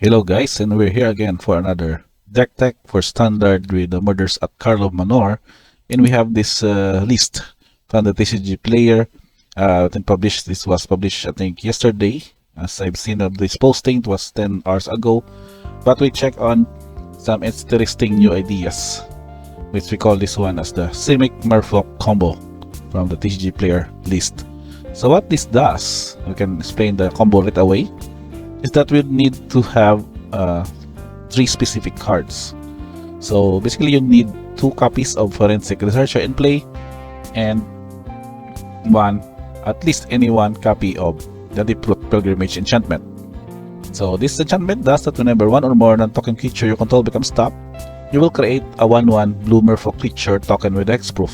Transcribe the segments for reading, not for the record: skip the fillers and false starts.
Hello guys, and we're here again for another deck tech for standard with the murders at Karlov Manor. And we have this list from the TCG player. This was published I think yesterday. As I've seen of this posting, it was 10 hours ago. But we check on some interesting new ideas, which we call this one as the Simic Merfolk combo from the TCG player list. So what this does, we can explain the combo right away, is that we need to have 3 specific cards. So basically you need 2 copies of Forensic Researcher in play and at least any one copy of the Deep Root Pilgrimage enchantment. So this enchantment does that whenever one or more non-token creature you control becomes tapped, you will create a 1/1 blue Merfolk creature token with hexproof.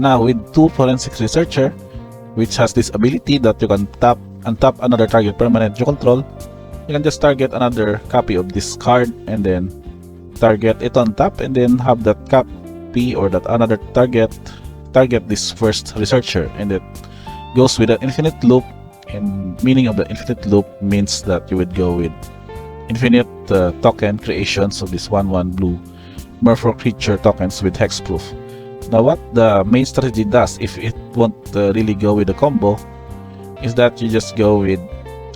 Now with 2 Forensic Researcher, which has this ability that you can untap another target permanent you control, you can just target another copy of this card and then target it on tap, and then have that copy or that another target this first researcher, and it goes with an infinite loop. And meaning of the infinite loop means that you would go with infinite token creations of this 1/1 blue Merfolk creature tokens with hexproof. Now what the main strategy does, if it won't really go with the combo, is that you just go with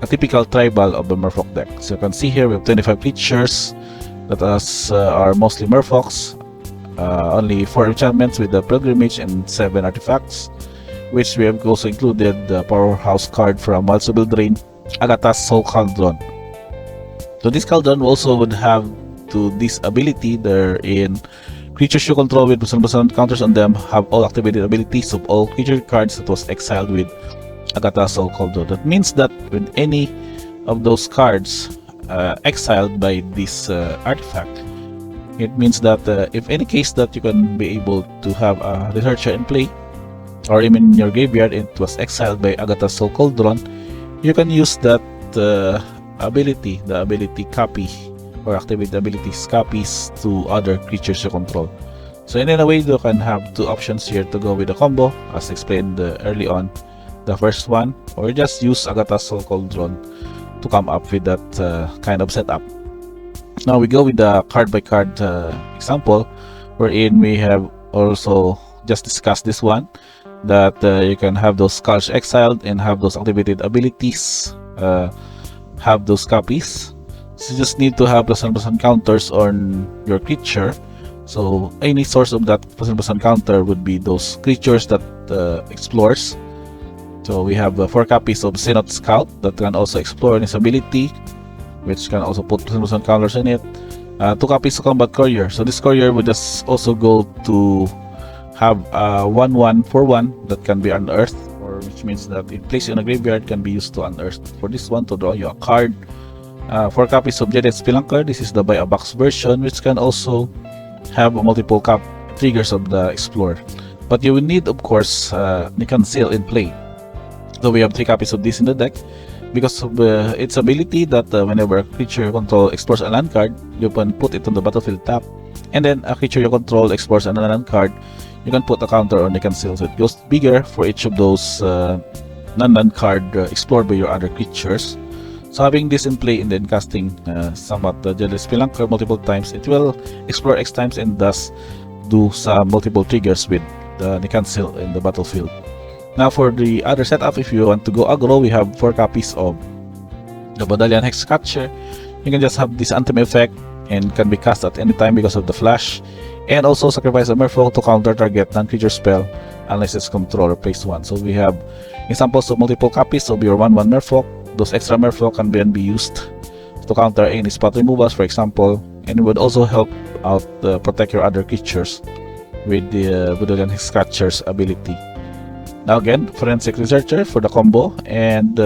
a typical tribal of the Merfolk deck. So you can see here we have 25 creatures that are mostly Merfolks, only 4 enchantments with the Pilgrimage and 7 artifacts, which we have also included the powerhouse card from Midrange, Agatha's Soul Cauldron. So this Cauldron also would have this ability therein. Creatures you control with +1/+1 counters on them have all activated abilities of all creature cards that was exiled with Agatha's Soul Cauldron. That means that with any of those cards exiled by this artifact, it means that if any case that you can be able to have a researcher in play, or even in your graveyard it was exiled by Agatha's Soul Cauldron, you can use that ability, the ability copy, or activate the abilities copies to other creatures you control. So in a way you can have 2 options here to go with the combo, as explained early on. The first one, or just use Agatha's Soul Cauldron to come up with that kind of setup. Now we go with the card by card example, wherein we have also just discussed this one, that you can have those cards exiled and have those activated abilities, have those copies. So you just need to have +1/+1 counters on your creature. So any source of that +1/+1 counter would be those creatures that explores. So we have 4 copies of Synod Scout that can also explore in its ability, which can also put +1/+1 counters in it. 2 copies of Combat Courier. So this courier would just also go to have a 1/1 for 1 that can be unearthed, or which means that if placed in a graveyard can be used to unearth. For this one, to draw you a card. 4 copies of Jaded Spelunker. This is the buy a box version, which can also have multiple triggers of the Explorer. But you will need, of course, Nikan Seal in play. So we have 3 copies of this in the deck because of its ability that whenever a creature you control explores a land card, you can put it on the battlefield tap, and then a creature you control explores another land card, you can put a counter on Nikan Seal. So it goes bigger for each of those non-land card explored by your other creatures. So having this in play and then casting somewhat the Jaded Spelunker multiple times, it will explore X times and thus do some multiple triggers with the Nikan Seal in the battlefield. Now for the other setup, if you want to go aggro, we have 4 copies of the Bodalian Hexcatcher. You can just have this Anthem effect and can be cast at any time because of the flash, and also sacrifice a Merfolk to counter target non-creature spell unless its controller plays 1. So we have examples of multiple copies of your 1/1 Merfolk. Those extra Merfolk can then be used to counter any spot removals, for example, and it would also help out protect your other creatures with the Bodalian Hexcatcher's ability. Now again, Forensic Researcher for the combo, and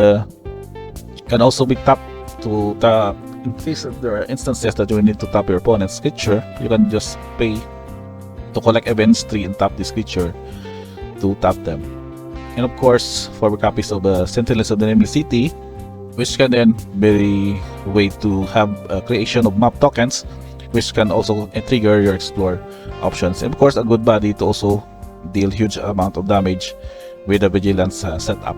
can also be tapped to tap. In case there are instances that you need to tap your opponent's creature, you can just pay to collect events tree and tap this creature to tap them. And of course, 4 copies of Sentinels of the Nameless City, which can then be a way to have a creation of map tokens, which can also trigger your explore options. And of course, a good body to also deal huge amount of damage with the Vigilance setup.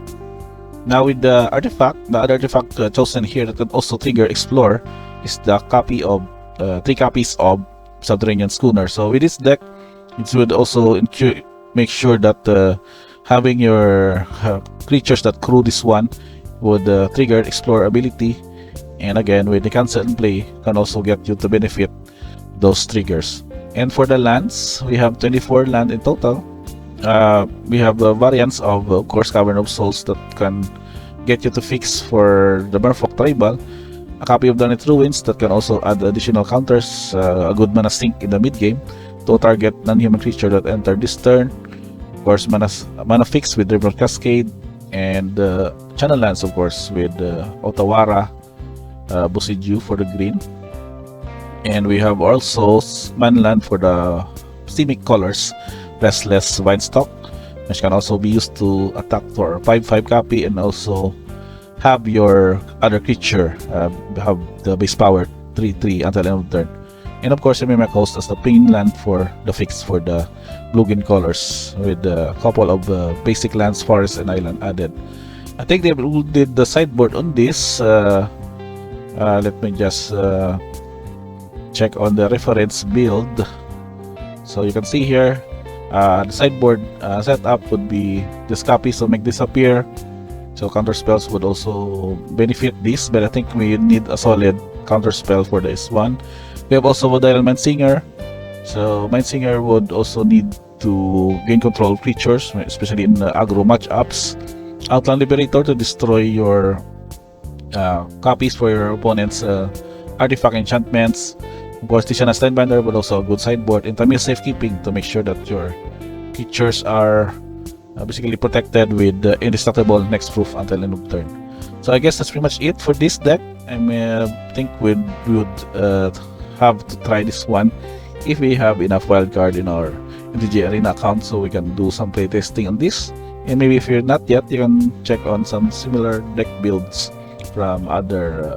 Now with the other artifact chosen here that can also trigger explore is the copy of 3 copies of Subterranean Schooner. So with this deck, it would also make sure that having your creatures that crew this one would trigger explore ability, and again with the cancel and play can also get you to benefit those triggers. And for the lands, we have 24 land in total. We have variants of course, Cavern of Souls that can get you to fix for the Merfolk tribal, a copy of Dawnit Ruins that can also add additional counters, a good mana sink in the mid game to target non-human creature that enter this turn. Of course, mana fix with River Cascade, and channel lands of course with Otawara, Busidju for the green. And we have also mana land for the Simic colors, Restless Vinestock, which can also be used to attack for 5/5 copy, and also have your other creature have the base power 3/3 until end of turn. And of course, Simic Merfolk as the ping land for the fix for the blue-green colors, with a couple of basic lands, forest, and island added. I think they did the sideboard on this. Let me just check on the reference build. So you can see here, the sideboard setup would be this copy, so make disappear. So counter spells would also benefit this, but I think we need a solid counter spell for this one. We have also Vodile Mindsinger. So Mindsinger would also need to gain control of creatures, especially in aggro matchups. Outland Liberator to destroy your copies for your opponent's artifact enchantments. Of course, Tishana Steinbinder, but also a good sideboard. And Tamil Safekeeping to make sure that your creatures are basically protected with indestructible next proof until end of turn. So I guess that's pretty much it for this deck. I think we would have to try this one if we have enough wildcard in our MTG Arena account, so we can do some playtesting on this. And maybe if you're not yet, you can check on some similar deck builds from other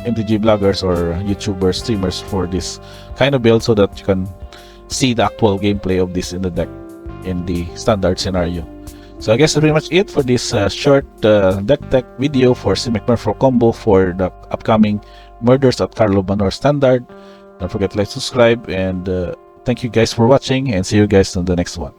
MTG bloggers or YouTubers, streamers for this kind of build, so that you can see the actual gameplay of this in the deck in the standard scenario. So I guess that's pretty much it for this short deck tech video for Simic Merfolk combo for the upcoming Murders at Karlov Manor standard. Don't forget to like, subscribe, and thank you guys for watching, and see you guys on the next one.